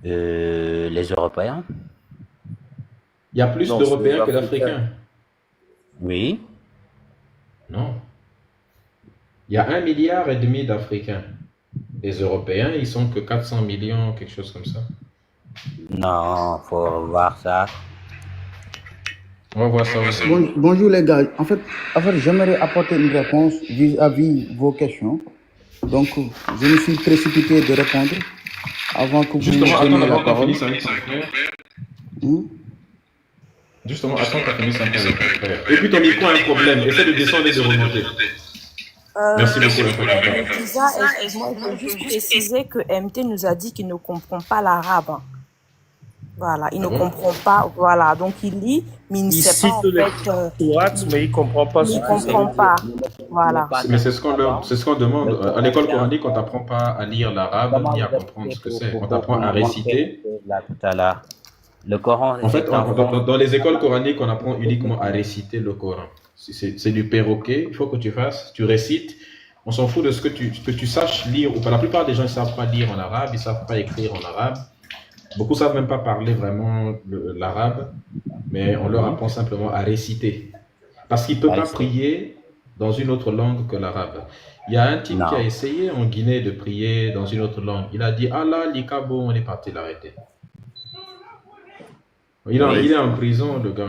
Les Européens? Il y a plus Non, c'est les d'Européens que Africains. d'Africains. Oui. Non. Il y a 1,5 milliard d'Africains. Les Européens, ils sont que 400 millions, quelque chose comme ça. Non, faut voir ça. On va voir ça aussi. Bonjour les gars. En fait, j'aimerais apporter une réponse vis-à-vis vos questions. Donc, je me suis précipité de répondre avant que vous Justement, me attends donniez la d'abord qu'on parole. finisse avec ton frère. Hmm? Justement, attends qu'on finisse un peu avec ton frère. Et puis ton micro a un problème. Essaie de descendre et de remonter. Merci beaucoup. Lisa, excuse-moi, il faut juste préciser que MT nous a dit qu'il ne comprend pas l'arabe. Voilà, il ne comprend pas, voilà, donc il lit, mais il ne Il sait pas cite en les fait, sourates, mais il ne comprend pas il ce ne que comprend c'est. pas, voilà. Mais c'est ce qu'on demande. À l'école coranique, on t'apprend pas à lire l'arabe Comment ni à vous avez comprendre fait ce que pour, c'est. pour, On pour, t'apprend pour à nous montrer réciter. là tout à l'heure? Le Coran, En fait, c'est un dans les écoles coraniques, on apprend uniquement à réciter le Coran. C'est du perroquet. Il faut que tu fasses, tu récites. On s'en fout de ce que tu saches lire ou pas. La plupart des gens ne savent pas lire en arabe, ils ne savent pas écrire en arabe. Beaucoup ne savent même pas parler vraiment l'arabe, mais on leur apprend simplement à réciter. Parce qu'ils ne peuvent pas prier dans une autre langue que l'arabe. Il y a un type qui a essayé en Guinée de prier dans une autre langue. Il a dit Allah, l'ikabo, on est parti l'arrêter. Il est en prison, le gars.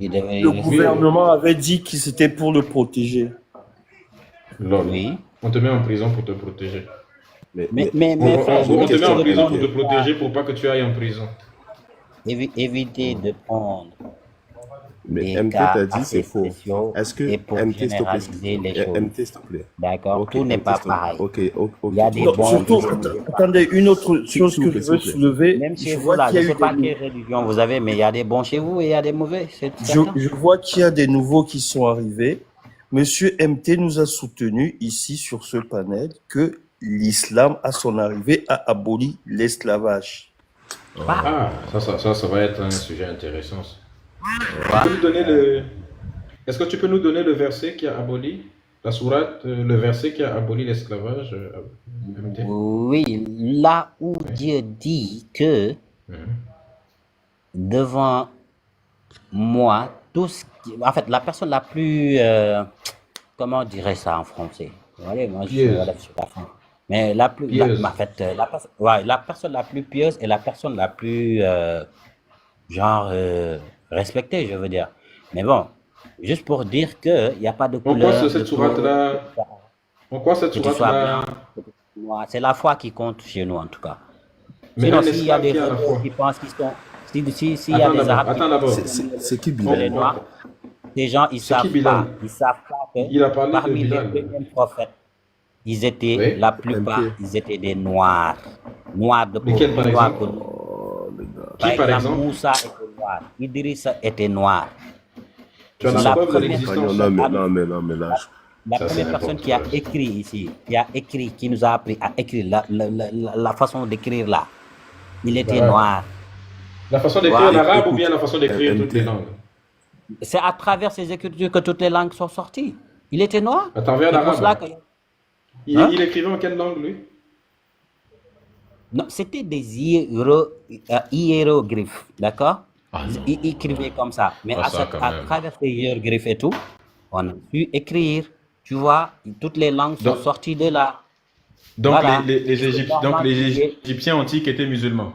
Le gouvernement avait dit que c'était pour le protéger. Oui. On te met en prison pour te protéger. Mais on te met en prison pour te protéger pour pas que tu ailles en prison. Éviter de prendre. Mais MT t'a dit c'est faux. Est-ce que MT, s'il te plaît. D'accord, okay, tout n'est pas pareil. Il y a des bons. Surtout, attendez, une autre chose que je veux soulever. Même chez vous, là, je ne sais pas quelle religion vous avez, mais il y a des bons chez vous et il y a des mauvais. Je vois qu'il y a des nouveaux qui sont arrivés. Monsieur MT nous a soutenu ici sur ce panel que l'islam, à son arrivée, a aboli l'esclavage. Ah, ça va être un sujet intéressant. Est-ce que tu peux nous donner le verset qui a aboli la sourate, le verset qui a aboli l'esclavage? Oui, là où Dieu dit que devant moi, en fait, la personne la plus, comment on dirait ça en français? Allez, moi, je suis sur la fin. Mais la plus, la personne la plus pieuse et la personne la plus, respectée, je veux dire. Mais bon, juste pour dire qu'il n'y a pas de couleur. Pourquoi cette sourate-là? Pourquoi cette sourate-là? C'est la foi qui compte chez nous, en tout cas. Mais sinon, s'il y a des gens qui pensent qu'ils sont... S'il y a des Arabes c'est qui Bilal? Les Noirs, ces gens, ils savent pas que parmi les premiers prophètes, ils étaient, la plupart, ils étaient des Noirs. Noirs de peau. Lesquels, par exemple? Par exemple, Moussa était noir. Idrissa était noir. Tu en as preuve de l'existence? Non, mais là... La première personne qui a écrit ici, qui nous a appris à écrire, la façon d'écrire là, il était noir. La façon d'écrire l'arabe ou bien la façon d'écrire toutes les langues? C'est à travers ces écritures que toutes les langues sont sorties. Il était noir. À travers l'arabe. Il écrivait en quelle langue, lui? Non, c'était des hiéroglyphes, d'accord? Il écrivait comme ça. Mais à travers ces hiéroglyphes et tout, on a pu écrire. Tu vois, toutes les langues sont sorties de là. Donc, voilà. les Égyptiens antiques étaient musulmans?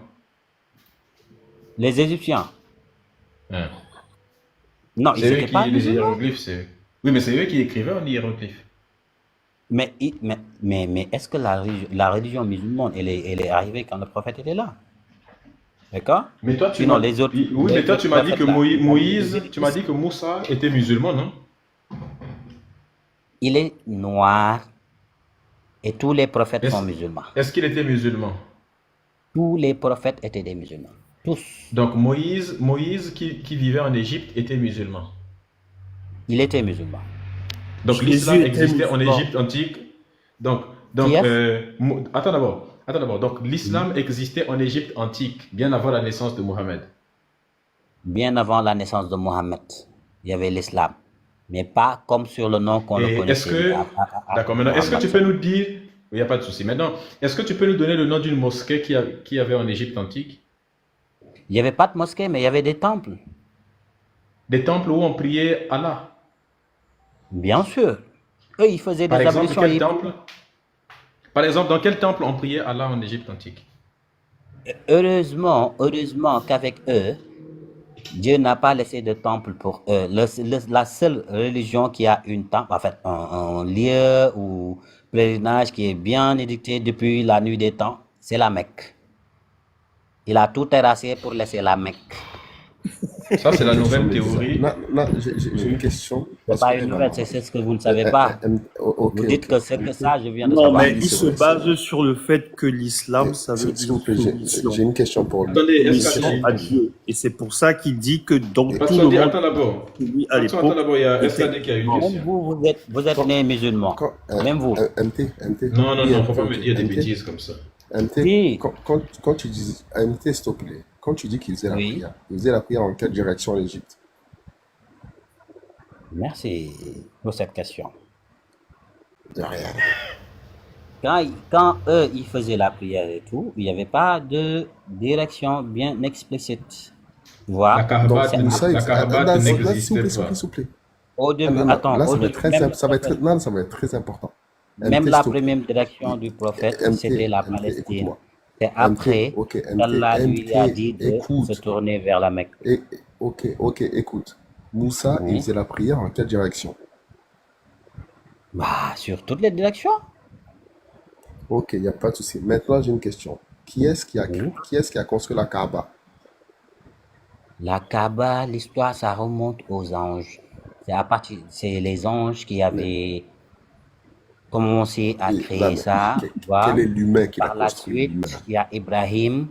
Les Égyptiens? Non, ils n'étaient pas les hiéroglyphes, oui, mais c'est eux qui écrivaient en hiéroglyphes. Mais est-ce que la religion musulmane, elle est arrivée quand le prophète était là? D'accord? Mais toi, tu m'as dit que Moïse, tu m'as dit que Moussa était musulman, non? Il est noir et tous les prophètes sont musulmans. Est-ce qu'il était musulman? Tous les prophètes étaient des musulmans. Tous. Donc Moïse qui vivait en Égypte était musulman? Il était musulman. Donc l'islam existait en Égypte antique. Donc attends d'abord. Donc l'islam existait en Égypte antique, bien avant la naissance de Mohammed. Bien avant la naissance de Mohammed, il y avait l'islam. Mais pas comme sur le nom qu'on le connaissait. D'accord, maintenant, est-ce que tu peux nous dire Il n'y a pas de souci. Maintenant, est-ce que tu peux nous donner le nom d'une mosquée qui y avait en Égypte antique? Il n'y avait pas de mosquée, mais il y avait des temples. Des temples où on priait Allah? Bien sûr. Eux, ils faisaient Par des exemple, ablutions. quel temple? Par exemple, dans quel temple on priait Allah en Égypte antique? Heureusement qu'avec eux, Dieu n'a pas laissé de temple pour eux. La seule religion qui a une temple, en fait, un lieu ou pèlerinage qui est bien édicté depuis la nuit des temps, c'est la Mecque. Il a tout terrassé pour laisser la Mecque. Ça, c'est la nouvelle théorie. Là, j'ai une question. C'est pas une nouvelle, c'est ce que vous ne savez pas. Vous dites que c'est que ça, je viens de Non, savoir. mais il se base sur le fait que l'islam, ça veut dire j'ai une question pour lui. Attendez, soumission à Dieu. Et c'est pour ça qu'il dit que dans tout le monde, attends d'abord. à l'époque, Attends d'abord, il y a SAD qui a une question. Même vous êtes né musulman. Même vous. MT. Non, il ne faut pas me dire des bêtises comme ça. MT, Si. quand tu dis, MT, s'il te plaît, quand tu dis qu'il faisait la Oui. prière, il faisait la prière en quelle direction en Égypte? Merci pour cette question. De rien. Quand eux, ils faisaient la prière et tout, il n'y avait pas de direction bien explicite. Tu vois? La Kaaba n'existait pas. S'il vous plaît. Au début, Là, attends, ça va être très simple, ça va être très important. même MT, la s'il te plaît. première direction du prophète, MT, c'était la MT, Palestine. écoute-moi. C'est après ok, qu'Allah lui a MT, dit de écoute. se tourner vers la Mecque. Ok, écoute. Moussa, Oui. il faisait la prière en quelle direction? Bah, sur toutes les directions. Ok, il n'y a pas de souci. Maintenant, j'ai une question. Qui est-ce qui a construit la Kaaba? La Kaaba, l'histoire, ça remonte aux anges. C'est les anges qui avaient commencé à créer ça. Tu vois? Quel est l'humain qui l'a Par la construit? suite, il y a Ibrahim.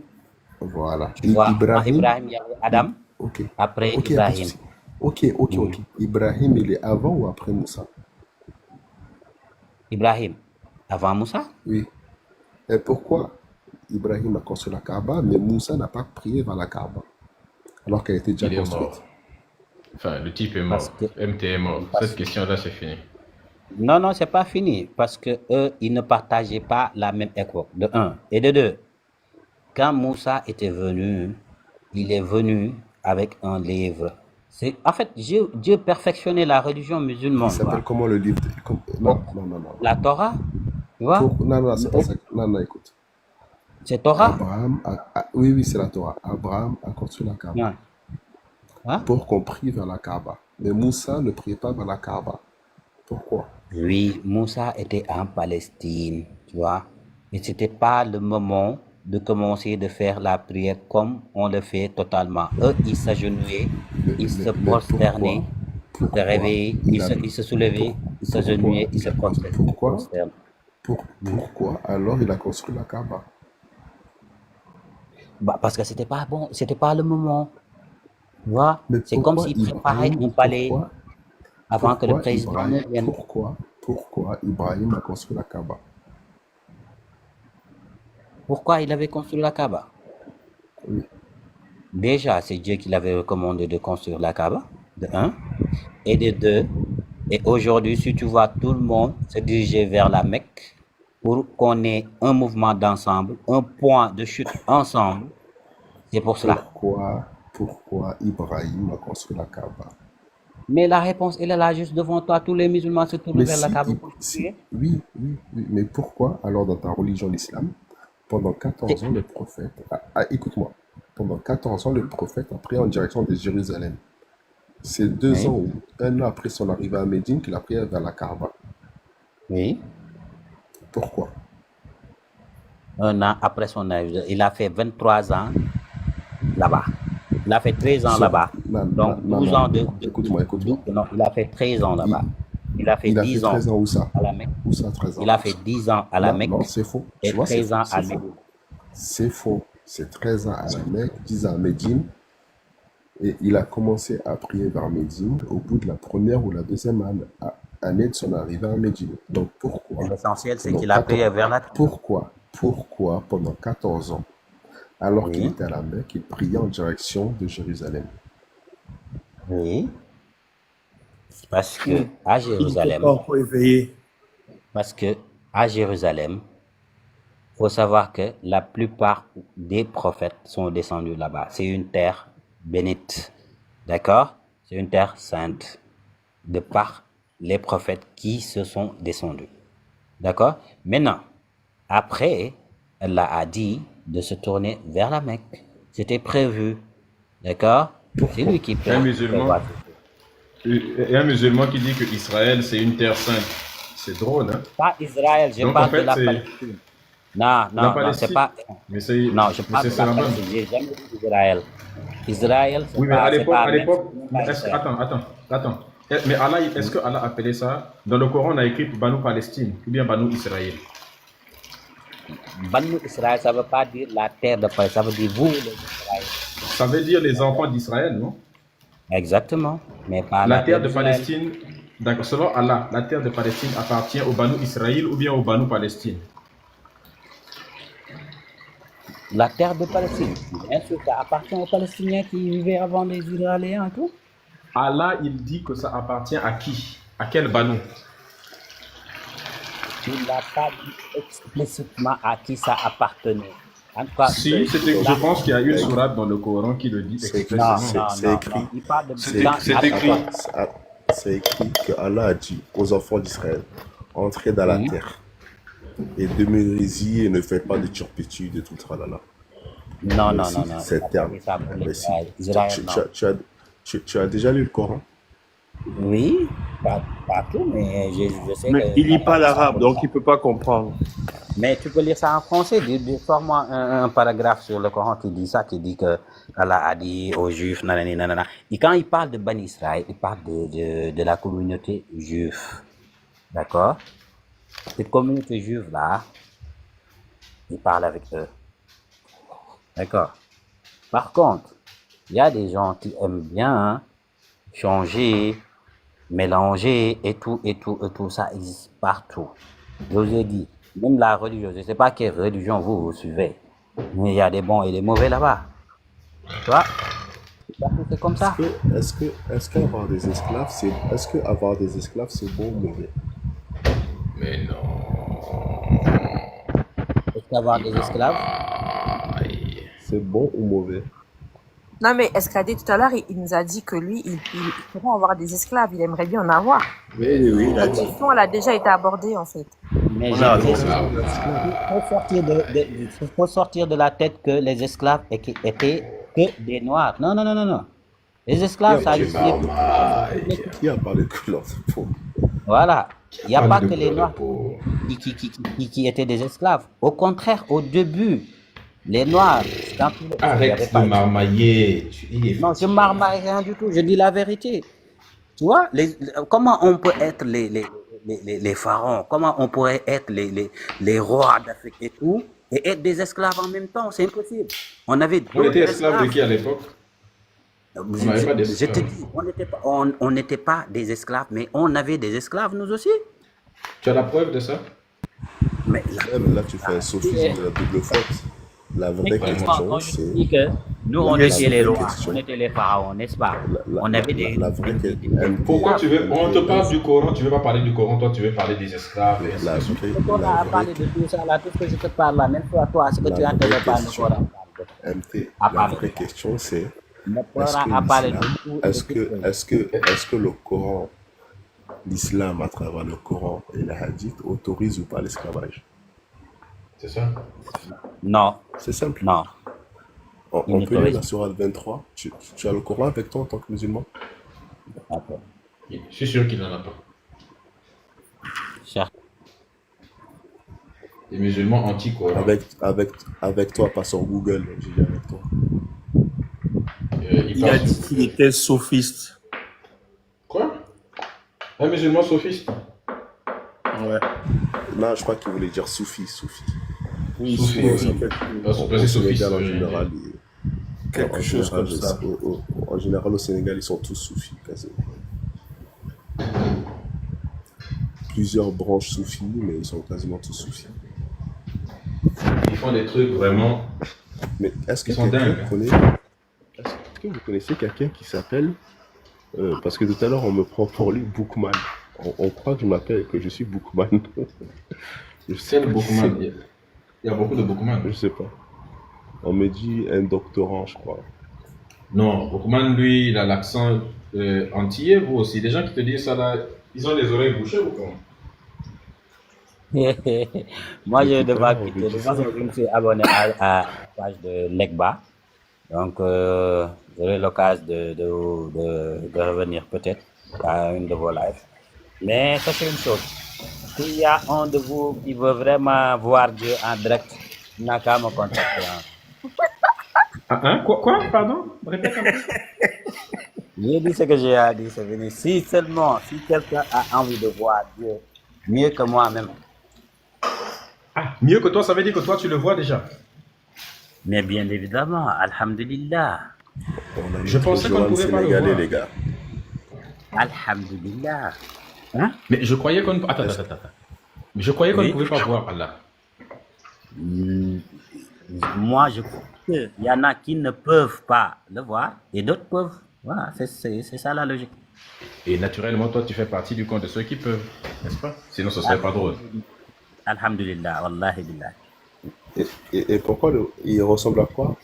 Voilà. Tu vois, Ibrahim, Ibrahim, il y avait Adam. ok. Après Ok, il n'y a pas de Ibrahim. souci. Ok. Ibrahim, il est avant ou après Moussa? Ibrahim, avant Moussa? Oui. Et pourquoi Ibrahim a construit la Kaaba, mais Moussa n'a pas prié vers la Kaaba, alors qu'elle était déjà Il est construite? mort. Enfin, le type est mort. Parce que, MT est mort. Cette question-là, c'est fini. non, c'est pas fini. Parce que eux, ils ne partageaient pas la même époque. De un. Et de deux, quand Moussa était venu, il est venu avec un livre. En fait, Dieu perfectionnait la religion Il musulmane. s'appelle Quoi. comment le livre? Non. La Torah, tu vois? Non, c'est pas ça. Non, écoute. C'est Torah? Abraham oui, c'est la Torah. Abraham a construit la Kaaba Ouais. Hein? pour qu'on prie vers la Kaaba. Mais Moussa ne priait pas vers la Kaaba. Pourquoi? Oui, Moussa était en Palestine, tu vois. Et c'était pas le moment de commencer de faire la prière comme on le fait totalement. Eux, ils s'agenouillaient, ils se prosternaient, ils se réveillaient, ils se soulevaient, ils s'agenouillaient, ils se prosternaient. Pourquoi alors il a construit la Kaaba? Bah, parce que c'était pas bon, c'était pas le moment. Tu vois, Mais c'est comme pourquoi s'ils préparaient un palais avant que le président ne vienne. Pourquoi Ibrahim a construit la Kaaba? Pourquoi il avait construit la Kaaba? Oui. Déjà, c'est Dieu qui l'avait recommandé de construire la Kaaba, de un. Et de deux, et aujourd'hui, si tu vois tout le monde se diriger vers la Mecque pour qu'on ait un mouvement d'ensemble, un point de chute ensemble, c'est pour cela. Pourquoi Ibrahim a construit la Kaaba? Mais la réponse, elle est là juste devant toi. Tous les musulmans se tournent vers la Kaaba pour prier. Oui. Mais pourquoi alors dans ta religion, l'islam, pendant 14 ans, le prophète... écoute-moi. Pendant 14 ans, le prophète a prié en direction de Jérusalem. C'est 2 ans ou 1 an après son arrivée à Médine qu'il a prié vers la Kaaba. Oui. Pourquoi? 1 an après son arrivée. Il a fait 23 ans là-bas. Il a fait 13 ans là-bas. Donc 12 ans de... Écoute-moi. Non, il a fait 13 ans là-bas. Il a fait 10 ans où ça? à la Mecque. Où ça, 13 ans? Il a fait 10 ans à la Mecque. Non, c'est faux. Et 13 ans à Médine. C'est faux. C'est 13 ans à la Mecque, 10 ans à Médine. Et il a commencé à prier vers Médine au bout de la première ou la deuxième année de son arrivée à Médine. Donc pourquoi? L'essentiel, c'est qu'il a prié vers la... Pourquoi pendant 14 ans, alors qu'il était à la Mecque, il priait en direction de Jérusalem? Oui. Parce que à Jérusalem... Parce que à Jérusalem, il faut savoir que la plupart des prophètes sont descendus là-bas. C'est une terre bénite. D'accord? C'est une terre sainte. De par les prophètes qui se sont descendus. D'accord? Maintenant, après, Allah a dit de se tourner vers la Mecque. C'était prévu. D'accord? C'est lui qui Un musulman, et un musulman qui dit que Israël, c'est une terre sainte. C'est drôle, hein? Pas Israël, je Donc, en parle fait, de la c'est Palestine. Non, la non, non, c'est Palestine. pas. Mais c'est Non, je mais parle de c'est la la base. Palestine. J'ai jamais dit Israël. Israël, c'est Oui, mais pas, c'est pas à même, l'époque, c'est pas Israël. attends. Mais Allah, est-ce que Allah appelait ça? Dans le Coran, on a écrit Banu Palestine ou bien Banu Israël. Banu Israël, ça veut pas dire la terre de Palestine, ça veut dire vous, les Israël. Ça veut dire les enfants d'Israël, non? Exactement, mais pas La la terre terre de d'Israël. Palestine, d'accord, selon Allah, la terre de Palestine appartient au Banu Israël ou bien au Banu Palestine? La terre de Palestine, bien sûr, ça appartient aux Palestiniens qui vivaient avant les Israéliens et tout. Allah, il dit que ça appartient à qui? À quel Banu? Il n'a pas dit explicitement à qui ça appartenait. En tout cas, Si, je pense qu'il y a une sourate dans le Coran qui le dit C'est expressément. non, c'est non, écrit. non. Il parle de C'est dans- c'est attends, écrit. attends. C'est écrit que Allah a dit aux enfants d'Israël, entrez dans la Mhm. terre et demeurez-y et ne faites pas de turpitude et tout tralala. Non, Mais non, si, non, non. c'est Il a terme. pas dit ça pour Mais si, l'Israël. Israël, tu, non. tu as déjà lu le Coran? Oui, pas tout, mais je sais Mais que il il a lit pas pas dit ça l'arabe, pour donc ça. il peut pas comprendre. Mais tu peux lire ça en français. Sors-moi un paragraphe sur le Coran qui dit ça, qui dit que Allah a dit aux Juifs, nanani, nanana. Et quand il parle de Bani Israël, il parle de la communauté juive. D'accord? Cette communauté juive-là, il parle avec eux. D'accord? Par contre, il y a des gens qui aiment bien changer, mélanger et tout, et tout, et tout. Ça existe partout. Je vous ai dit, même la religion, je ne sais pas quelle religion vous suivez, mais il y a des bons et des mauvais là-bas. Tu vois? C'est comme ça. Est-ce qu'avoir des esclaves, c'est bon ou mauvais? Mais non. Est-ce qu'avoir des esclaves? C'est bon ou mauvais? Non, mais Escadé, tout à l'heure, il nous a dit que lui, il pourrait avoir des esclaves. Il aimerait bien en avoir. Oui, il a La dit. question, elle a déjà été abordée, en fait. Mais On j'ai a dit, raison. il faut sortir de la tête que les esclaves étaient que des noirs. Non, non, non, non, non. Les esclaves, ça existait. Qui a parlé de couleur de peau? Voilà. Il n'y a pas Parle de que les couleur de noirs peau. qui étaient des esclaves. Au contraire, au début, les noirs, dans tous les pays, il y avait Arrête de pas. marmailler. Il est Non, je marmaille rien du tout, je dis la vérité. Tu vois, comment on peut être les pharaons, comment on pourrait être les rois d'Afrique et tout, et être des esclaves en même temps, c'est impossible. On avait On d'autres était esclaves de esclaves. qui à l'époque? On n'avait pas Je te d'esclaves. dis, on n'était pas des esclaves, mais on avait des esclaves, nous aussi. Tu as la preuve de ça? Mais Même là, tu fais un sophisme de la double faute. La vraie techniquement, question, quand je c'est... dis que nous, on La était les vraie rois, question, on était les pharaons, n'est-ce pas? On avait la vraie question, Pourquoi tu veux... On te parle du Coran, tu veux pas parler du Coran, toi tu veux parler des esclaves. Et ainsi la de suite. vraie, On la a vraie, parlé de tout ça, là, tout ce que je te parle là, même toi, ce que La tu entends vraie parler, question. le Coran parle de MT, à la parler vraie de ça. question, c'est Le est-ce Coran que a parlé de l'islam, tout et de toute chose. est-ce que le Coran, l'islam à travers le Coran et les hadiths autorise ou pas l'esclavage? C'est ça? Non, C'est simple. non, On il peut lire la n'autorise sourate 23. Tu as le Coran avec toi en tant que musulman? pas. Je suis sûr qu'il n'en a pas. Cher. Les musulmans anti-Coran. Avec toi, pas sur Google, j'ai dit avec toi. Il Il a passe- dit qu'il était sophiste. Quoi? Un musulman sophiste? Ouais. Non, je crois qu'il voulait dire soufi. Oui, Soufi, c'est- oui. c'est- Parce Au que c'est sophiste. Sénégal, en oui. général, quelque chose comme ça. En général, au Sénégal, ils sont tous soufis, quasiment. Plusieurs branches soufis, mais ils sont quasiment tous soufis. Ils font des trucs vraiment... Mais est-ce que Ils sont quelqu'un dingues. connaît... Est-ce que vous connaissez quelqu'un qui s'appelle... parce que tout à l'heure, on me prend pour lui Boukman. On croit que je m'appelle, que je suis Boukman. Quel Bokuman? Il y a beaucoup de Bokuman. Je sais pas. On me dit un doctorant, je crois. Non, Bokuman, lui, il a l'accent antillais, vous aussi. Les gens qui te disent ça là, ils ont les oreilles bouchées ou comment? Moi, je Depuis tout à devrais l'heure, on me quitter. De dit toute ça. façon, je me suis abonné à la page de Legba. Donc, j'aurai l'occasion de revenir peut-être à une de vos lives. Mais sachez une chose. S'il y a un de vous qui veut vraiment voir Dieu en direct, il n'a qu'à me contacter. Hein. Ah, hein? Quoi? Pardon? Répète un peu. J'ai dit ce que j'ai à dire, c'est venu. Si seulement, si quelqu'un a envie de voir Dieu mieux que moi-même, Ah, mieux que toi, ça veut dire que toi, tu le vois déjà. mais bien évidemment, Alhamdulillah. On a Je notre pensais qu'on ne Johan pouvait pas le sénégalais, voir. les gars. Alhamdulillah. Hein? Mais je croyais qu'on... Attends. Mais je croyais qu'on ne Oui. pouvait pas voir Allah. Hmm, Moi, je crois qu'il y en a qui ne peuvent pas le voir et d'autres peuvent. Voilà, c'est ça la logique. Et naturellement, toi, tu fais partie du compte de ceux qui peuvent, n'est-ce pas? Sinon, ce serait pas drôle. Alhamdulillah, wallahi billah. Et pourquoi il ressemble à quoi?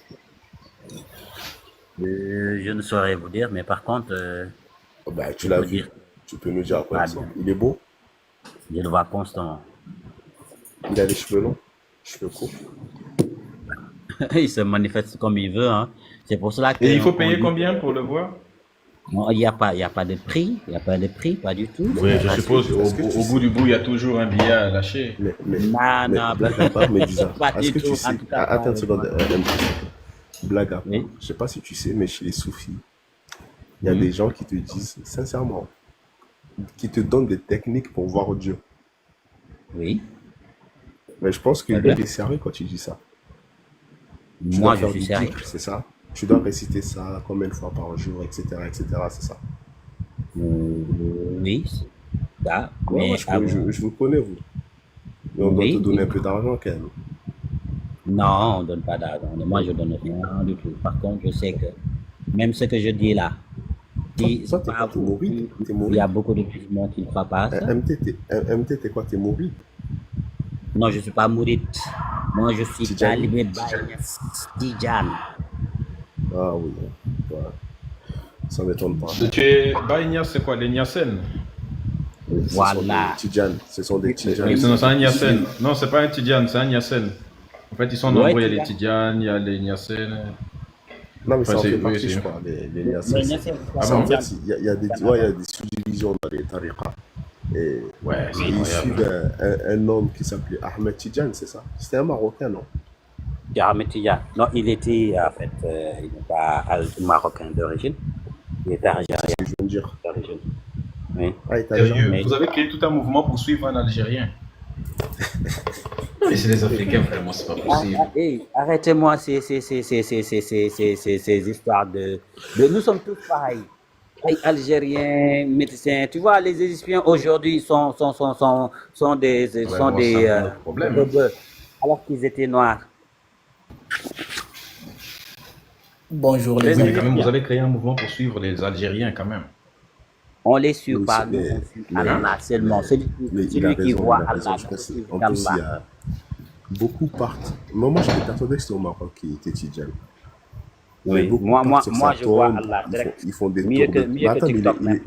Je ne saurais vous dire, mais par contre, Oh, bah, tu je l'as peux vu. dire Tu peux nous dire à quoi il pas ressemble. bien. Il est beau. Je le vois constamment. Il a les cheveux longs, cheveux courts. Il se manifeste comme il veut. Hein. C'est pour cela Et il faut qu'on payer dit combien pour le voir? non, il n'y a pas de prix, il n'y a pas de prix, pas du tout. Oui, je Parce que- suppose, est-ce que tu au sais- bout du bout, il y a toujours un billet à lâcher. Mais, Non, non, blague à part, Médusa, pas est-ce du que tout. tu sais... En tout cas, Attends une seconde, blague à part. Oui. Je sais pas si tu sais, mais chez les soufis, il y a Mhm. des gens qui te disent, sincèrement, qui te donnent des techniques pour voir Dieu. Oui. Mais je pense que Très lui, bien. il est sérieux quand tu dis ça. Tu Moi, dois je faire suis du sérieux. dhikr, c'est ça? Tu dois réciter ça combien de fois par jour, etc., c'est ça? Oui, ça. Ouais, Mais moi, je vous connais, vous. Mais on doit Oui, te donner oui. un peu d'argent, quand même. Non, on ne donne pas d'argent. Moi, je donne rien du tout. Par contre, je sais que même ce que je dis là, si Toi, t'es quoi? T'es mouride? T'es il y a mouride? beaucoup de musulmans qui ne croient pas à ça. MT, t'es quoi? T'es mouride? Non, je ne suis pas mouride. Moi, je suis Tidjani? talibé Baye Tidjane. Ah oui, ouais. Ça m'étonne pas. Tu es Baïnia, c'est quoi? Les Niassen? Voilà. Ce sont des Tidjanes. Oui, c'est un Niassen. Non, c'est pas un Tidjane, c'est un Niassen. En fait, ils sont nombreux. Ouais, Il y a les Tidjanes, il y a les Niassen. Non, mais ça en Enfin, fait oui, partie, c'est- je crois, les Mais Niassens. Niassène, Ah Ça, bon? en fait, il y a des subdivisions dans les tariqas. Et Ouais, c'est ils incroyable. suivent un homme qui s'appelait Ahmed Tidjane, c'est ça? C'était un Marocain, non? Ahmed Tidjane. Non, il était en fait, il n'est pas marocain d'origine. Il était algérien C'est ce que je veux dire. d'origine. Oui. Ah, il est algérien. Sérieux, Mais- vous avez créé tout un mouvement pour suivre un Algérien. Mais c'est les Africains, vraiment, c'est pas possible. Hey, arrêtez-moi ces histoires de... Nous sommes tous pareils. Ay, Algériens, médecins. Tu vois, les Égyptiens aujourd'hui sont des Ouais, bon, c'est un autre problème. rebeux, alors qu'ils étaient noirs. Bonjour les Les Mais amis. quand même, vous Égyptiens, avez créé un mouvement pour suivre les Algériens, quand même. on les suit Oui, pas, c'est- nous, on suit mais- Allah seulement. Celui Mais il a qui raison, voit il a raison. Allah. Je pense, celui en qui plus, il y Allah. a beaucoup partent. Moi, j'étais persuadé que c'était au Maroc qui était Tidjane. Oui, Beaucoup moi, partent sur sa je vois tombe, Allah direct. ils font des Mieux tours que, de... mieux Mais que attends, mais TikTok même.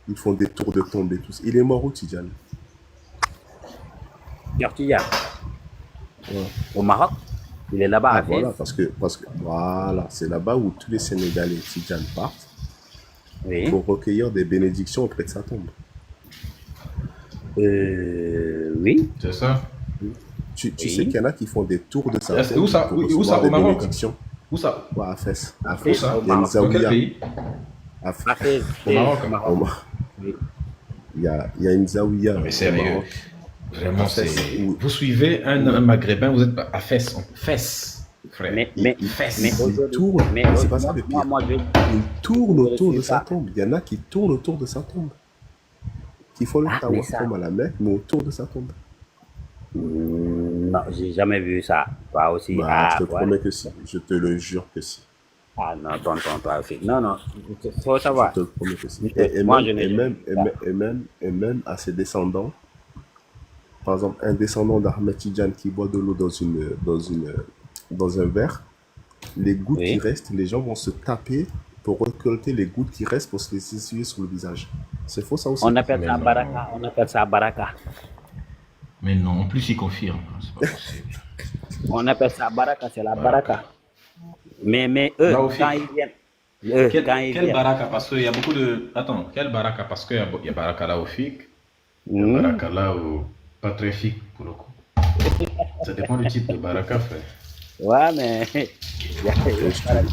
ils font des tours de tombe et tout. Il est mort où, Tidjane? Yortia, Ouais. au Maroc, il est là-bas Ah, à voilà, Fès. parce que voilà, c'est là-bas où tous les Sénégalais Tidjane partent Oui. pour recueillir des bénédictions auprès de sa tombe. Oui. C'est ça? Tu Oui. sais qu'il y en a qui font des tours de sa Ah, c'est tombe où ça? pour Où ça, recevoir au des Maroc? bénédictions. Où ça? Ouais, à Fès. À Où Fès. ça? Au Il y a une Maroc. Dans quel zaouïa pays? à À Fès. Fès. Au Maroc. Au Au Maroc. Maroc. Oui. Il y a une zaouïa Non, mais au sérieux. Maroc. Vraiment, À Fès. c'est. Où Vous suivez un Maghrébin, vous êtes à Fès. Fès, frère. Mais Fès. mais il aujourd'hui, tourne. mais Mais c'est pas ça moi, le pire. moi, Il tourne je ne autour suis de sa pas. tombe. Il y en a qui tournent autour de sa tombe. Qui font le Ah, mais ça. tawaf comme à la Mecque, mais autour de sa tombe. Non, j'ai jamais vu ça. Toi aussi. Bah, Ah, je te voilà. promets que si. Je te le jure que si. Ah non, tonton, toi aussi. Non, non, il faut Je savoir. te le promets que si. Moi, je n'ai jamais vu ça. Et même à ses descendants, par exemple, un descendant d'Ahmed Tidjane qui boit de l'eau dans un verre, les gouttes qui Oui. restent, les gens vont se taper pour récolter les gouttes qui restent pour se les essuyer sur le visage. C'est faux ça aussi? On appelle Mais ça non. baraka. On appelle ça baraka. Mais non, en plus, il confirme. C'est pas possible. On appelle ça baraka, c'est la baraka. Mais eux, Là, au fil. quand ils viennent, eux, quand ils Quel viennent, baraka? Parce qu'il y a beaucoup de. Attends, quel baraka? Parce qu'il y a baraka là au FIC, il y a Mhm. baraka là au pas très FIC pour le coup. Ça dépend du type de baraka, frère. Ouais, mais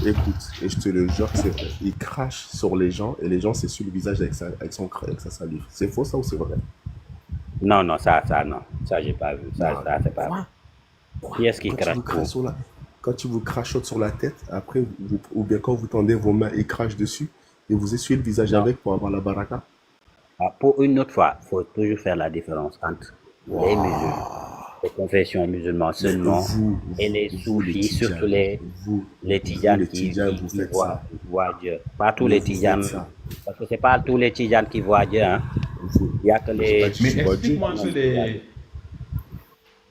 Écoute, et je te le jure que c'est vrai. Il crache sur les gens et les gens s'essuient le visage avec sa salive. C'est faux ça ou c'est vrai? non, ça, non. Ça, j'ai pas vu. Ça, Non. c'est pas vrai. Qui est-ce qui Quand crache tu vous pour? craches sur la... Quand tu vous crachotes sur la tête, après, ou bien quand vous tendez vos mains et crache dessus, et vous essuyez le visage Non. avec pour avoir la baraka. Ah, pour une autre fois, il faut toujours faire la différence entre les musulmans, les confessions musulmanes seulement, et les soufis, surtout les tidjanes qui voient Dieu. Pas tous les tidjanes, parce que c'est pas tous les tidjanes qui voient Dieu. Hein. Il y a que les... Mais explique-moi un peu les.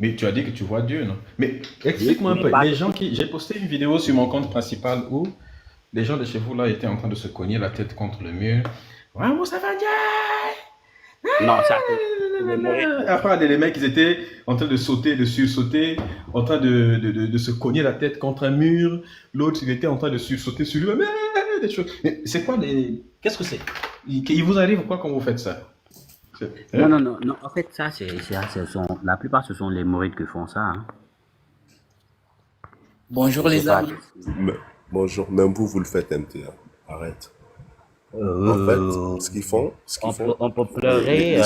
Mais tu as dit que tu vois Dieu, non? Mais explique-moi un peu. Les gens qui. J'ai posté une vidéo sur mon compte principal où les gens de chez vous là étaient en train de se cogner la tête contre le mur. Ouais, ça va Dieu! Non, ça, c'est les mauvais. Après, les mecs, ils étaient en train de sauter, de sursauter, en train de se cogner la tête contre un mur. L'autre, il était en train de sursauter sur lui. Mais, des choses. Mais c'est quoi les. Qu'est-ce que c'est? Il vous arrive quoi quand vous faites ça? Non. En fait, ça, la plupart, ce sont les mourides qui font ça. Hein. Bonjour les amis. Bonjour, même vous le faites, MT. Hein. Arrête. En fait, ce qu'ils font, on peut pleurer.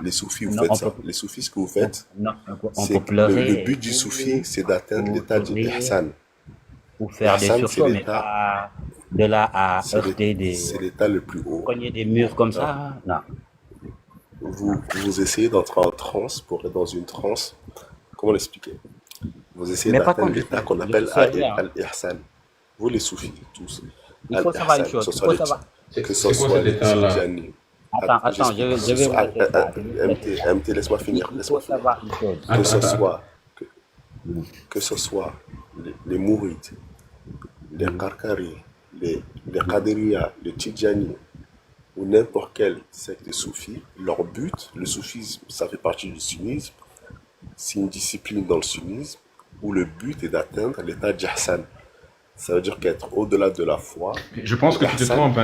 les soufis, vous faites ça. Les soufis, ce que vous faites, Non, on c'est peut pleurer. le but du soufi, c'est d'atteindre l'état du ihsan. Ou faire des Ihsan, sursauts, c'est mais l'état- pas de là à heurter C'est l'état le plus haut. cogner des murs comme ça. Non. Vous essayez d'entrer en transe pour être dans une transe. Comment l'expliquer? Vous essayez Mais par d'atteindre contre, l'état qu'on je appelle sais rien. al-ihsan. Vous les soufis, tous. Il faut savoir une chose. Que ce C'est quoi soit cet les état-là? Tidjani. Attends, je vais vous laisser ça. MT, laisse-moi finir. Il faut savoir une chose. Que ce soit les Mourides, les Karkari, les Qadiriya, les Tidjani, ou n'importe quel secte soufi, leur but, le soufisme, ça fait partie du sunnisme, c'est une discipline dans le sunnisme, où le but est d'atteindre l'état d'Ihsan. Ça veut dire qu'être au-delà de la foi. Je pense que tu te Ihsan. trompes.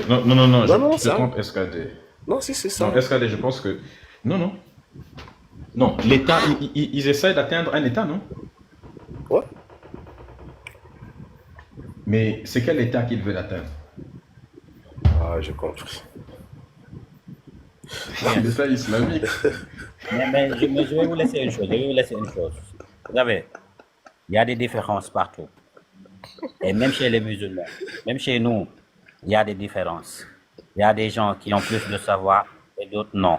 Non, tu te trompes, SKD. Non, si, c'est ça. Non, SKD, je pense que. Non. Non, l'état, ils essayent d'atteindre un état, non? Ouais. Mais c'est quel état qu'ils veulent atteindre? Ah, j'ai compris. L'état islamique. Mais je vais vous laisser une chose. Vous savez, il y a des différences partout. Et même chez les musulmans, même chez nous, il y a des différences. Il y a des gens qui ont plus de savoir et d'autres non.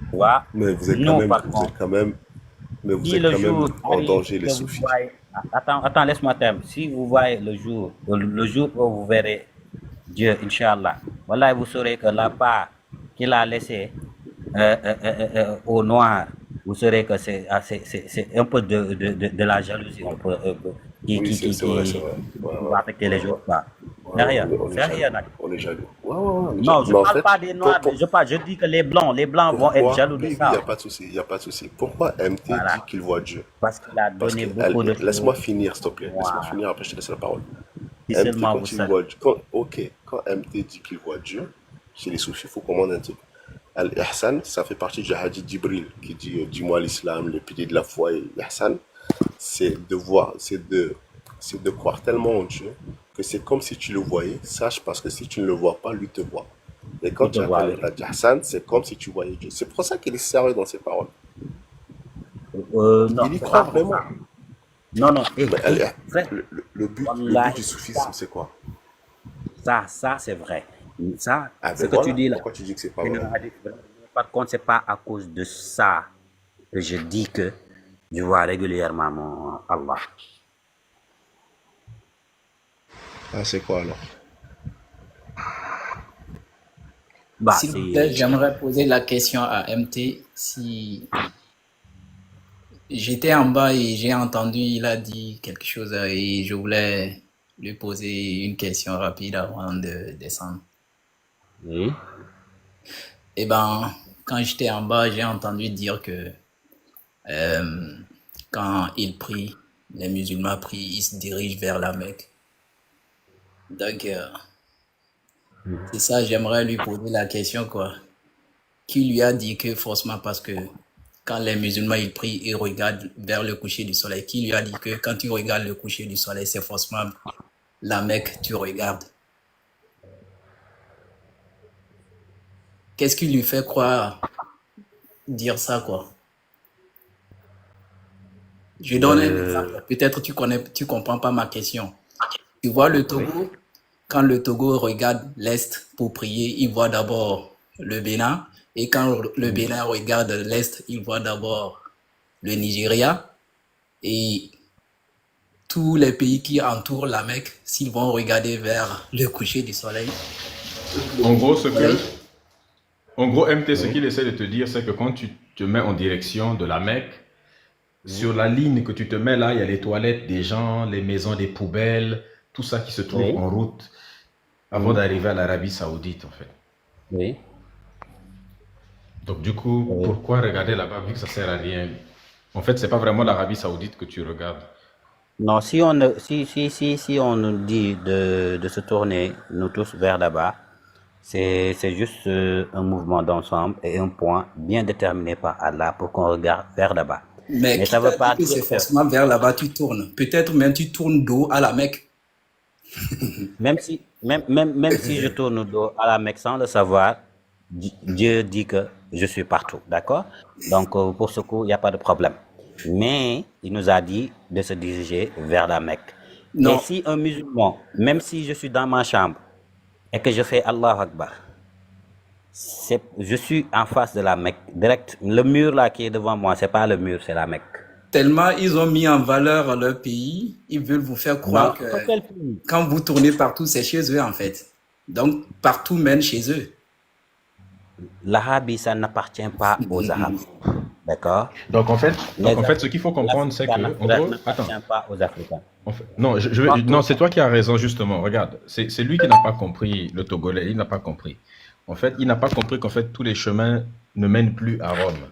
Tu vois? Mais vous êtes Nous, quand par même, contre, vous si êtes le quand jour même en arrive danger, que les vous soufis. voyez... Attends, laisse-moi terminer. Si vous voyez le jour où vous verrez Dieu, Inch'Allah, voilà, vous saurez que la part qu'il a laissée au noir, vous saurez que c'est un peu de la jalousie Oui, c'est vrai, c'est vrai. Ouais, va affecter les jours. ouais, Derrière, on est jaloux. On est jaloux. Ouais, on est non, jaloux. je Mais en parle fait, pas des noirs, je dis que les blancs vont être jaloux de oui, ça. il n'y a pas de souci. Pourquoi MT Voilà. dit qu'il voit Dieu? Parce qu'il a Parce donné que, beaucoup de laisse-moi choses. finir, s'il te plaît. Laisse-moi Voilà. finir, après je te laisse la parole. Si MT, seulement quand vous il savez. voit Dieu, quand MT dit qu'il voit Dieu, chez les soufis, il faut comprendre un truc. Al-Ihsan, ça fait partie du hadith d'Ibril qui dit dis-moi l'islam, le pilier de la foi et l'Ihsan. C'est de croire tellement en Dieu que c'est comme si tu le voyais. Sache parce que si tu ne le vois pas, lui te voit. Et quand Il te tu voit, atteins oui. l'état d'Ihsan, c'est comme si tu voyais Dieu. C'est pour ça qu'il est sérieux dans ses paroles. Non, Il y c'est croit pas pour vraiment. ça. Non, Mais frère, le but Wallahi, du soufisme, c'est quoi? ça c'est vrai. Ça, Ah ce ben que voilà. tu dis là. Pourquoi tu dis que c'est pas tu vrai? n'auras dit- Par contre, c'est pas à cause de ça que je dis que je vois régulièrement mon Allah. Ah, c'est quoi alors? Bah, S'il vous plaît, j'aimerais poser la question à MT. si j'étais en bas et j'ai entendu, il a dit quelque chose et je voulais lui poser une question rapide avant de descendre. Oui. Eh ben, quand j'étais en bas, j'ai entendu dire que quand ils prient, les musulmans prient, ils se dirigent vers la Mecque. Donc, c'est ça, j'aimerais lui poser la question, quoi. Qui lui a dit que forcément, parce que quand les musulmans ils prient, ils regardent vers le coucher du soleil. Qui lui a dit que quand tu regardes le coucher du soleil, c'est forcément la Mecque tu regardes? Qu'est-ce qui lui fait croire dire ça, quoi? Je donne un exemple. Peut-être tu comprends pas ma question. Tu vois le Togo, quand le Togo regarde l'Est pour prier, il voit d'abord le Bénin. Et quand le Bénin regarde l'Est, il voit d'abord le Nigeria. Et tous les pays qui entourent la Mecque, s'ils vont regarder vers le coucher du soleil. En gros, MT, ce qu'il essaie de te dire, c'est que quand tu te mets en direction de la Mecque, sur la ligne que tu te mets là, il y a les toilettes des gens, les maisons des poubelles, tout ça qui se trouve en route avant d'arriver à l'Arabie Saoudite, en fait. Oui. Donc, du coup, pourquoi regarder là-bas vu que ça sert à rien? En fait, c'est pas vraiment l'Arabie Saoudite que tu regardes. Non, si on nous dit de se tourner, nous tous, vers là-bas, c'est juste un mouvement d'ensemble et un point bien déterminé par Allah pour qu'on regarde vers là-bas. Mais ça veut pas dire que c'est forcément vers là-bas tu tournes. Peut-être même tu tournes dos à la Mecque. Même si je tourne dos à la Mecque sans le savoir, Dieu dit que je suis partout, d'accord? Donc pour ce coup, il n'y a pas de problème. Mais il nous a dit de se diriger vers la Mecque. Non. Et si un musulman, même si je suis dans ma chambre et que je fais Allahu Akbar, je suis en face de la Mecque, direct. Le mur là qui est devant moi, c'est pas le mur, c'est la Mecque. Tellement ils ont mis en valeur leur pays, ils veulent vous faire croire que quand vous tournez partout, c'est chez eux en fait. Donc partout mène chez eux. L'Arabie, ça n'appartient pas aux Arabes. D'accord? Donc en fait, ce qu'il faut comprendre, c'est que en gros, n'appartient pas aux Africains. En fait, non, non, c'est toi qui as raison justement. Regarde, c'est lui qui n'a pas compris, le Togolais, il n'a pas compris. En fait, il n'a pas compris qu'en fait tous les chemins ne mènent plus à Rome.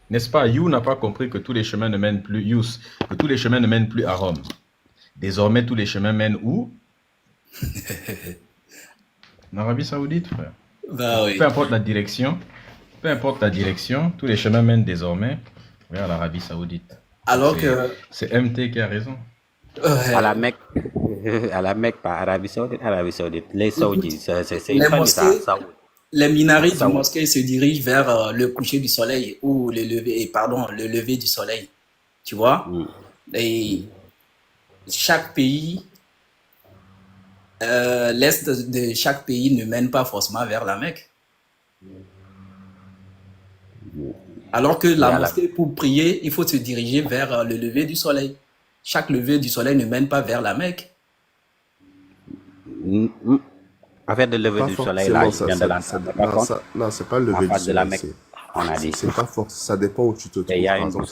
N'est-ce pas? You n'a pas compris que tous les chemins ne mènent plus. Que tous les chemins ne mènent plus à Rome. Désormais, tous les chemins mènent où? En Arabie Saoudite, frère. Bah, oui. Peu importe la direction, tous les chemins mènent désormais vers l'Arabie Saoudite. Alors que c'est MT qui a raison. À la Mecque, pas Arabie Saoudite. Les Saoudis, c'est une famille saoudite. Les minarets du mosquée se dirigent vers le coucher du soleil ou le lever du soleil. Tu vois? Et chaque pays, l'est de chaque pays ne mène pas forcément vers la Mecque. Alors que la mosquée, pour prier, il faut se diriger vers le lever du soleil. Chaque lever du soleil ne mène pas vers la Mecque. En fait, le lever du soleil, là, il vient de l'entendre. Non, c'est pas le lever du soleil. On a dit. C'est pas fort. Ça dépend où tu te trouves. Par exemple,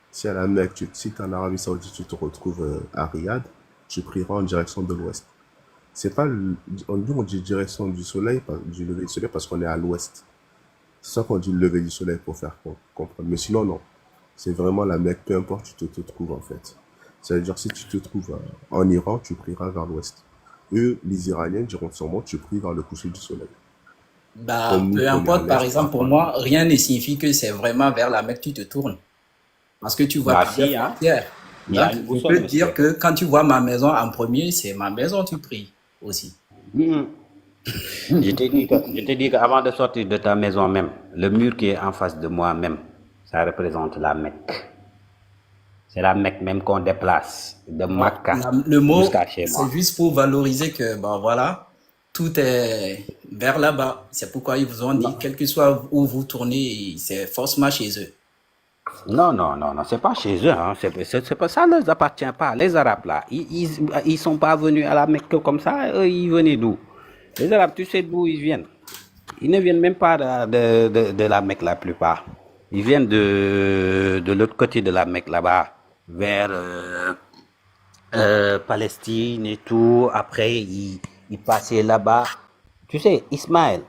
si à la Mecque, si tu es en Arabie Saoudite, tu te retrouves à Riyad, tu prieras en direction de l'ouest. C'est pas on dit direction du soleil, du lever du soleil, parce qu'on est à l'ouest. C'est ça qu'on dit le lever du soleil pour faire comprendre. Mais sinon, non. C'est vraiment la Mecque, peu importe où tu te trouves en fait. C'est-à-dire, si tu te trouves en Iran, tu prieras vers l'ouest. Eux, les Iraniens diront sûrement, tu pries vers le coucher du soleil. Bah, peu importe, par exemple, pour moi, rien ne signifie que c'est vraiment vers la Mecque que tu te tournes. Parce que tu vois plusieurs frontières. Je peux te dire que quand tu vois ma maison en premier, c'est ma maison tu pries aussi. Je t'ai dit qu'avant de sortir de ta maison même, le mur qui est en face de moi même, ça représente la Mecque. C'est la Mecque même qu'on déplace de Makka le mot, jusqu'à chez moi. C'est juste pour valoriser que, ben voilà, tout est vers là-bas. C'est pourquoi ils vous ont dit, quel que soit où vous tournez, c'est forcément chez eux. Non, c'est pas chez eux. Hein. C'est pas ça, ne les appartient pas. Les Arabes là, ils sont pas venus à la Mecque comme ça. Eux, ils venaient d'où? Les Arabes, tu sais d'où ils viennent? Ils ne viennent même pas de la Mecque la plupart. Ils viennent de l'autre côté de la Mecque là-bas, vers Palestine et tout. Après, ils passaient là-bas. Tu sais, Ismaël,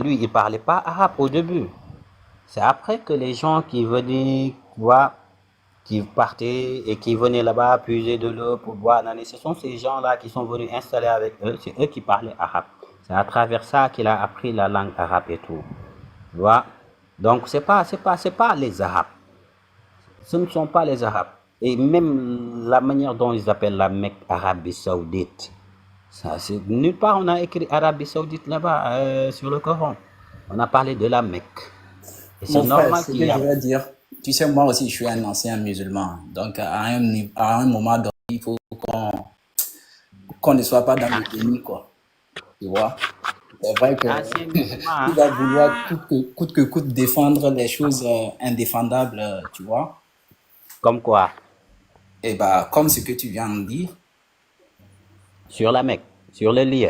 lui, il parlait pas arabe au début. C'est après que les gens qui venaient, tu vois, qui partaient et qui venaient là-bas puiser de l'eau pour boire. Ce sont ces gens-là qui sont venus installer avec eux. C'est eux qui parlaient arabe. C'est à travers ça qu'il a appris la langue arabe et tout. Tu vois? Donc, c'est pas les Arabes. Ce ne sont pas les Arabes. Et même la manière dont ils appellent la Mecque Arabie Saoudite, ça, c'est nulle part on a écrit Arabie Saoudite là-bas sur le Coran. On a parlé de la Mecque. Et c'est Mon frère, normal ce qu'il que y je a. veux dire, tu sais, moi aussi, je suis un ancien musulman. Donc, à un moment donné, il faut qu'on ne soit pas dans le déni, quoi. Tu vois? C'est vrai que Ancien musulman, il va vouloir coûte que coûte défendre les choses indéfendables, tu vois? comme quoi? Et bah, comme ce que tu viens de dire, Sur la Mecque, sur le lieu.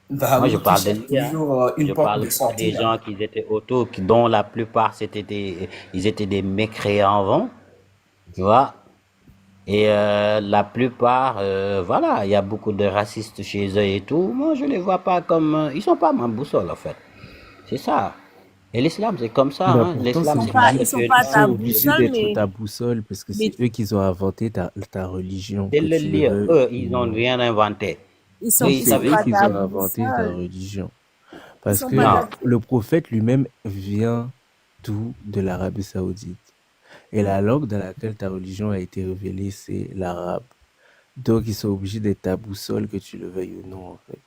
bah Moi, je oui, tu parle des cherches lieux. toujours Je une porte parle de pas sortie, des là. gens qui étaient autour, dont la plupart ils étaient des mécréants avant, tu vois. Et la plupart, voilà, il y a beaucoup de racistes chez eux et tout. Moi, je les vois pas comme, ils sont pas ma boussole en fait. C'est ça. Et l'islam, c'est comme ça. Bah Hein. pourtant, L'islam, c'est c'est pas Ils obligé, sont que pas ils sont ta obligés boussole, d'être mais, ta boussole parce que mais c'est eux qui ont inventé ta religion, c'est que le tu le lieu. veuilles Eux, ou ils n'ont non. rien inventé. ils Eux, sont, ils ils C'est sont eux savaient. pas qui ta ont inventé ta boussole. religion. Ils Parce sont que pas Non. ta... le prophète lui-même vient d'où? De l'Arabie Saoudite. Et la langue dans laquelle ta religion a été révélée, c'est l'arabe. Donc, ils sont obligés d'être ta boussole, que tu le veuilles ou non, en fait.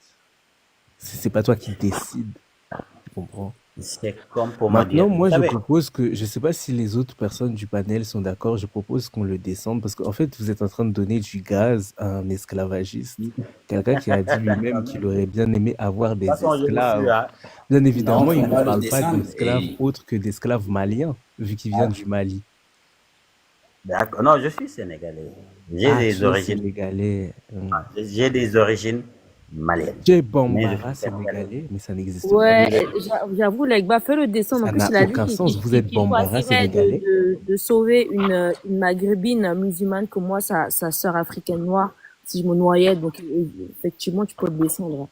C'est pas toi qui décides, tu comprends? C'est comme pour moi Maintenant, dire. Vous moi, je savez, propose que, je sais pas si les autres personnes du panel sont d'accord, je propose qu'on le descende parce qu'en fait, vous êtes en train de donner du gaz à un esclavagiste. Quelqu'un qui a dit lui-même qu'il aurait bien aimé avoir de toute des façon, je vous suis, esclaves. hein. Bien Non, évidemment, il on ne va le parle pas descendre d'esclaves autres que d'esclaves maliens, vu qu'il vient du Mali. D'accord. Non, je suis sénégalais. J'ai Ah, des tu es origines. sénégalais. J'ai des origines maliennes. Tu es Mais je Bambara suis sénégalais. sénégalais, mais ça n'existe pas. Ouais, j'avoue, Legba, fais le descendre. En Ça plus, n'a il a dit aucun sens. Vous êtes qu'il Bambara choisirait sénégalais. de sauver une maghrébine musulmane comme moi, sa sœur africaine noire, si je me noyais. Donc, effectivement, tu peux le descendre.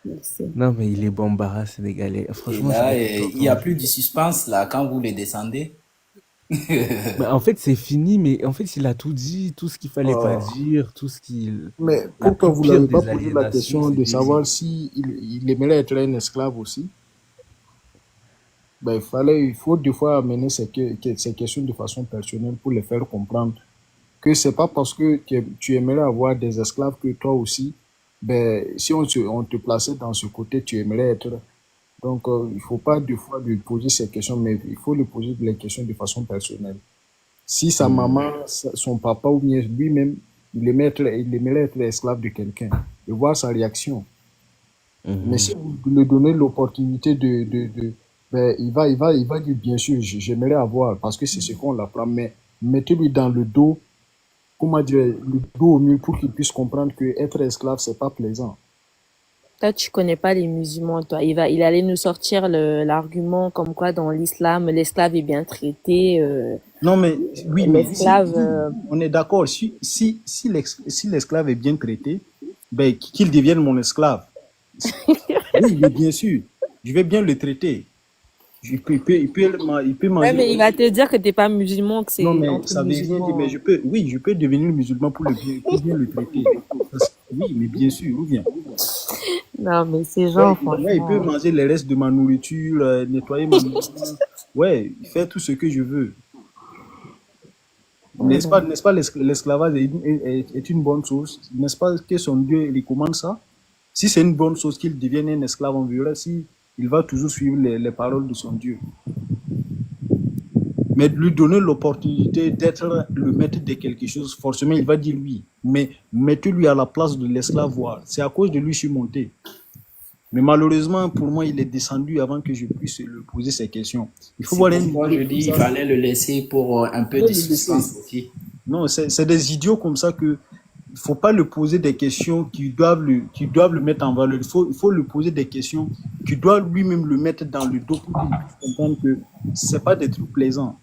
Merci. Non, mais il est Bambara sénégalais. et Franchement, là, c'est il n'y a plus du suspense, là, quand vous le descendez. bah, en fait, c'est fini, mais en fait, il a tout dit, tout ce qu'il fallait pas Oh. dire, tout ce qu'il. Mais La pourquoi plus vous pire n'avez pas des posé la question aliénations, de c'était. savoir si il aimerait être un esclave aussi? Ben, il faut des fois amener ces questions de façon personnelle pour les faire comprendre que c'est pas parce que tu aimerais avoir des esclaves que toi aussi, ben, si on te plaçait dans ce côté, tu aimerais être. Donc, il faut pas deux fois lui poser ces questions, mais il faut lui poser les questions de façon personnelle. Si sa maman, son papa ou bien lui-même, il aimerait être esclave de quelqu'un et voir sa réaction. Mais si vous lui donnez l'opportunité ben, il va dire bien sûr, j'aimerais avoir parce que c'est ce qu'on l'apprend, mais mettez-lui dans le dos, comment dire, le dos au mur pour qu'il puisse comprendre que être esclave, c'est pas plaisant. Toi, tu connais pas les musulmans, toi. Il allait nous sortir l'argument comme quoi dans l'islam, l'esclave est bien traité. Non, mais oui, mais L'esclave, on est d'accord. Si l'esclave est bien traité, ben, qu'il devienne mon esclave. Oui, mais bien sûr, je vais bien le traiter. Il peut ouais, manger. mais il va te dire que t'es pas musulman, que c'est Non, mais entre ça veut rien dire. musulmans. Mais je peux devenir musulman pour bien le traiter. Oui, mais bien sûr, ou bien. Non, mais ces Ouais, gens, ouais, il peut franchement. manger les restes de ma nourriture, nettoyer ma maison. Ouais, faire tout ce que je veux. N'est-ce pas, l'esclavage est une bonne chose? N'est-ce pas que son Dieu il commande ça? Si c'est une bonne chose qu'il devienne un esclave, on verra si il va toujours suivre les paroles de son Dieu. Mais de lui donner l'opportunité d'être le maître de quelque chose, forcément il va dire oui. Mais mettez-lui à la place de l'esclave, voir. C'est à cause de lui que je suis monté. Mais malheureusement, pour moi, il est descendu avant que je puisse lui poser ces questions. Il faut C'est voir un pourquoi je idiot dis comme il ça. fallait le laisser pour un peu Il faut de le laisser. suspense aussi. Non, c'est des idiots comme ça que il faut pas lui poser des questions qui doivent le mettre en valeur. Il faut lui poser des questions qui doivent lui-même le mettre dans le dos pour qu'il puisse comprendre que c'est pas des trucs plaisants.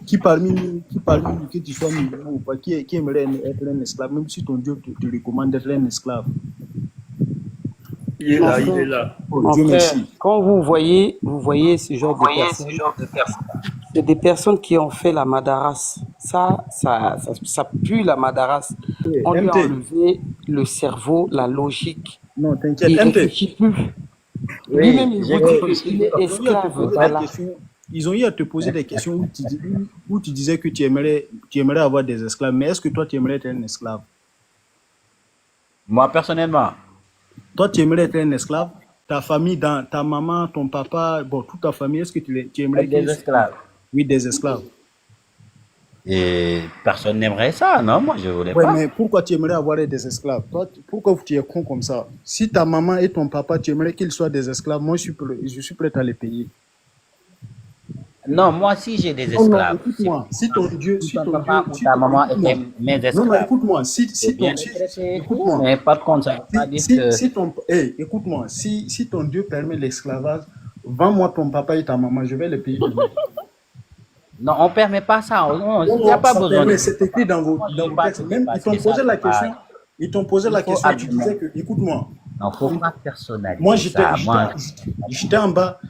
Qui parmi nous, que tu sois musulman ou pas, qui aimerait être un esclave, même si ton Dieu te recommande d'être un esclave. Il est là, il est là. Oh, Mon Dieu frère, merci. quand vous voyez ce genre de personnes, c'est des personnes qui ont fait la madaras. Ça pue la madaras. Eh, On lui a MT, enlevé le cerveau, la logique. non, t'inquiète, Il MT. réfléchit plus. Oui, Lui-même, il j'ai vous dit compris. qu'il est Ils ont eu à te esclave. poser des Voilà. questions. Ils ont eu à te poser des questions où tu disais que tu aimerais avoir des esclaves. Mais est-ce que toi, tu aimerais être un esclave? Moi, personnellement, Toi, tu aimerais être un esclave? Ta famille, ta maman, ton papa, bon, toute ta famille, est-ce que tu aimerais avec des qu'ils soient... esclaves. Oui, des esclaves. Et personne n'aimerait ça, non? Moi, je voulais Ouais, pas. mais pourquoi tu aimerais avoir des esclaves? Toi, pourquoi tu es con comme ça? Si ta maman et ton papa, tu aimerais qu'ils soient des esclaves, moi, je suis prêt à les payer. Non, moi, si j'ai des Non, non, esclaves, écoute-moi. Si ton Dieu, si ton papa ou ta maman étaient mes non, non, esclaves, écoute-moi. c'est bien de traiter et tout, Écoute-moi. mais pas contre ça. Ça veut dire que Écoute-moi. Si ton Dieu permet l'esclavage, vends-moi ton papa et ta maman, je vais les payer demain. non, on ne permet pas ça. Non, il Non, n'y a non, pas ça besoin permet, de c'est écrit dans vos pas textes. Même, ils t'ont dépasser posé ça. la question. Ils t'ont posé la Il faut question, tu argumenter. disais que, écoute-moi. Non, faut pas personnaliser Moi, ça. Moi, j'étais en bas,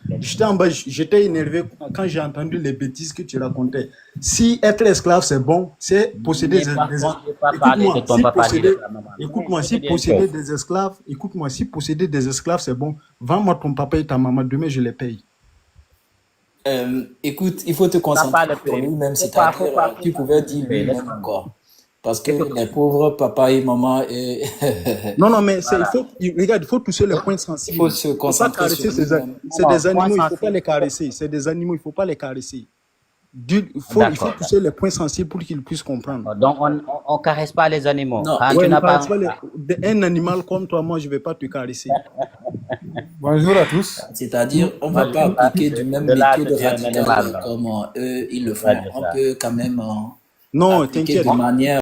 j'étais énervé quand j'ai entendu les bêtises que tu racontais. Si être esclave, c'est bon, c'est posséder mais par contre, je vais pas parler de ton papa ni de ta maman. écoute-moi, Non, si c'est bien posséder fait. des esclaves, écoute-moi, si posséder des esclaves, c'est bon, vends-moi ton papa et ta maman, demain, je les paye. Écoute, il faut te concentrer le sur payer. lui-même, Faut pas, c'est-à-dire, tu pouvais dire Mais lui-même laisse-moi. encore. Parce que les pauvres papa et maman, Non, non, mais regarde, il faut toucher les points sensibles. il faut se Il faut pas concentrer caresser sur lui-même. c'est des animaux, il ne faut sensible. pas les caresser. C'est des animaux, il ne faut pas les caresser. Il faut D'accord. toucher les points sensibles pour qu'ils puissent comprendre. Donc, on ne caresse pas les animaux. Non. Quand Ouais, tu ne n'as pas... caresse pas un animal comme toi, moi, je ne vais pas te caresser. Bonjour à tous. C'est-à-dire, on ne va Moi, pas je sais appliquer pas. du même De là, méthode c'est un radicale animal. comme eux, ils le font. Ouais, c'est On ça. peut quand même Non, appliquer t'inquiète. de manière